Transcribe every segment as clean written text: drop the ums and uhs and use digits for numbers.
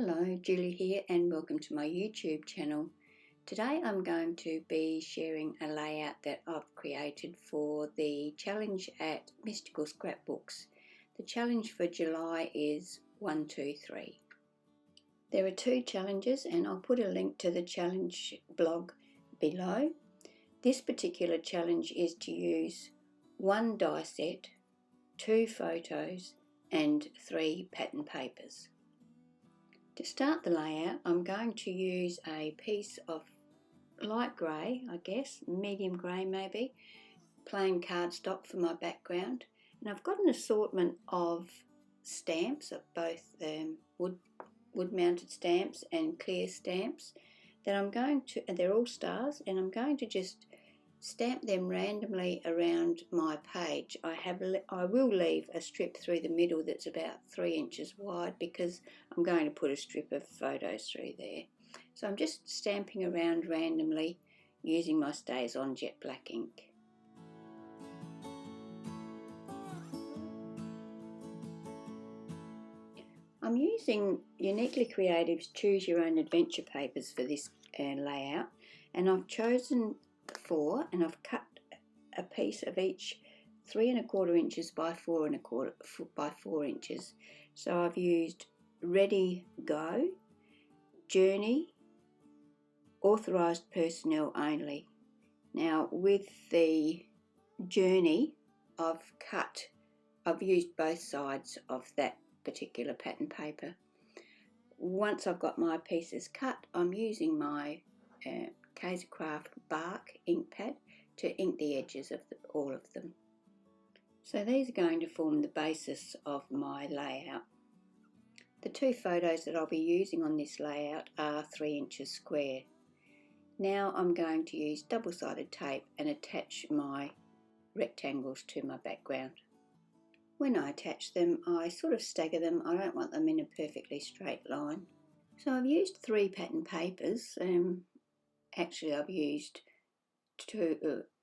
Hello, Julie here and welcome to my YouTube channel. Today I'm going to be sharing a layout that I've created for the challenge at Mystical Scrapbooks. The challenge for July is 1, 2, 3. There are 2 challenges and I'll put a link to the challenge blog below. This particular challenge is to use 1 die set, 2 photos and 3 pattern papers. To start the layout, I'm going to use a piece of light grey, I guess, medium grey maybe, plain cardstock for my background. And I've got an assortment of stamps, of both wood-mounted stamps and clear stamps that I'm going to, and they're all stars, and I'm going to just stamp them randomly around my page. I will leave a strip through the middle that's about 3 inches wide because I'm going to put a strip of photos through there. So I'm just stamping around randomly using my StazOn jet black ink. I'm using Uniquely Creative's Choose Your Own Adventure papers for this layout, and I've chosen 4 and I've cut a piece of each 3 1/4 inches by 4 1/4 by 4 inches. So I've used Ready Go, Journey, Authorised Personnel Only. Now with the Journey I've used both sides of that particular pattern paper. Once I've got my pieces cut, I'm using my Papercraft bark ink pad to ink the edges of all of them. So these are going to form the basis of my layout. The 2 photos that I'll be using on this layout are 3 inches square. Now I'm going to use double-sided tape and attach my rectangles to my background. When I attach them, I sort of stagger them. I don't want them in a perfectly straight line. So I've used 3 pattern papers. Actually, I've used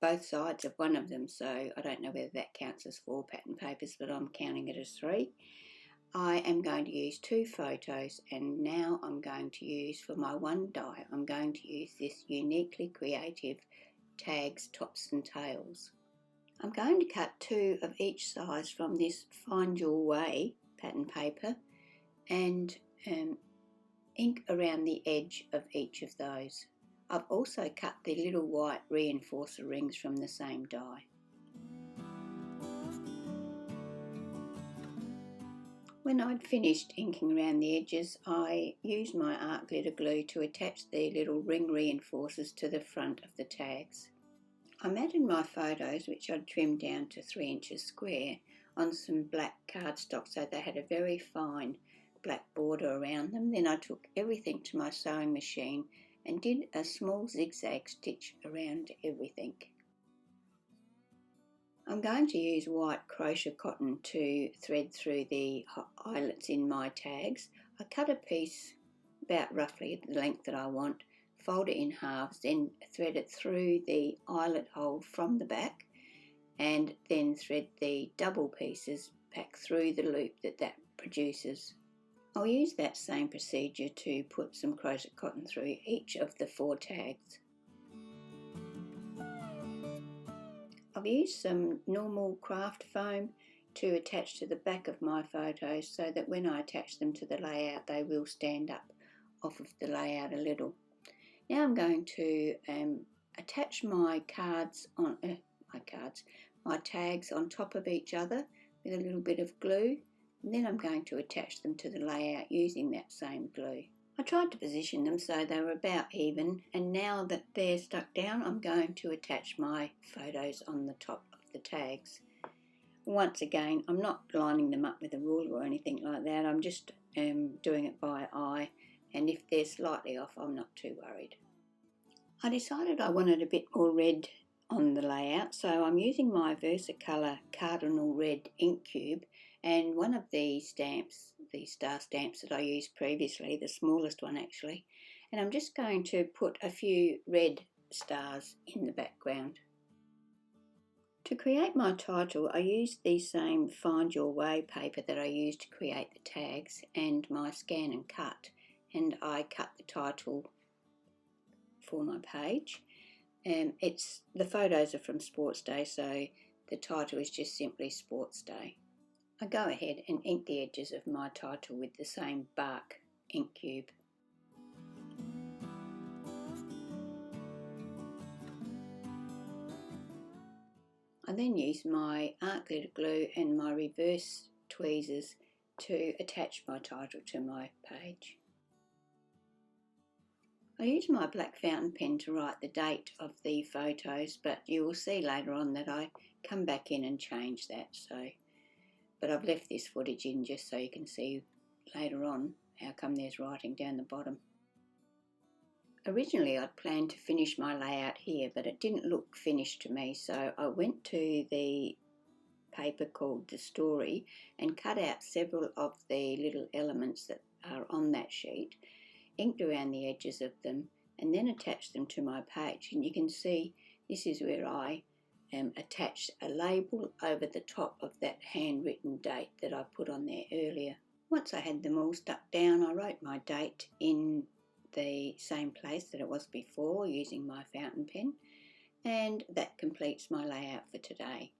both sides of one of them, so I don't know whether that counts as 4 pattern papers, but I'm counting it as 3. I am going to use 2 photos, and now I'm going to use, for my 1 die, I'm going to use this Uniquely Creative Tags, Tops and Tails. I'm going to cut 2 of each size from this Find Your Way pattern paper and ink around the edge of each of those. I've also cut the little white reinforcer rings from the same die. When I'd finished inking around the edges, I used my art glitter glue to attach the little ring reinforcers to the front of the tags. I matted my photos, which I'd trimmed down to 3 inches square, on some black cardstock so they had a very fine black border around them. Then I took everything to my sewing machine and did a small zigzag stitch around everything. I'm going to use white crochet cotton to thread through the eyelets in my tags. I cut a piece about roughly the length that I want, fold it in halves, then thread it through the eyelet hole from the back, and then thread the double pieces back through the loop that produces. I'll use that same procedure to put some crochet cotton through each of the 4 tags. I've used some normal craft foam to attach to the back of my photos so that when I attach them to the layout they will stand up off of the layout a little. Now I'm going to attach my tags on top of each other with a little bit of glue. And then I'm going to attach them to the layout using that same glue. I tried to position them so they were about even, and now that they're stuck down I'm going to attach my photos on the top of the tags. Once again, I'm not lining them up with a ruler or anything like that, I'm just doing it by eye, and if they're slightly off I'm not too worried. I decided I wanted a bit more red on the layout, so I'm using my Versacolour Cardinal Red ink cube and one of the stamps, the star stamps that I used previously, the smallest one actually, and I'm just going to put a few red stars in the background. To create my title, I used the same Find Your Way paper that I used to create the tags and my scan and cut, and I cut the title for my page. The photos are from Sports Day, so the title is just simply Sports Day. I go ahead and ink the edges of my title with the same bark ink cube. I then use my art glitter glue and my reverse tweezers to attach my title to my page. I use my black fountain pen to write the date of the photos, but you will see later on that I come back in and change that. But I've left this footage in just so you can see later on how come there's writing down the bottom. Originally I'd planned to finish my layout here, but it didn't look finished to me, so I went to the paper called The Story and cut out several of the little elements that are on that sheet, inked around the edges of them, and then attached them to my page. And you can see this is where I attached a label over the top of that handwritten date that I put on there earlier. Once I had them all stuck down, I wrote my date in the same place that it was before using my fountain pen, and that completes my layout for today.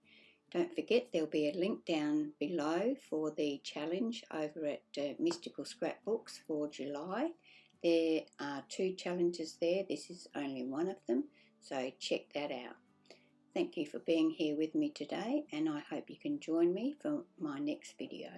Don't forget there'll be a link down below for the challenge over at Mystical Scrapbooks for July. There are 2 challenges there. This is only one of them, so check that out. Thank you for being here with me today, and I hope you can join me for my next video.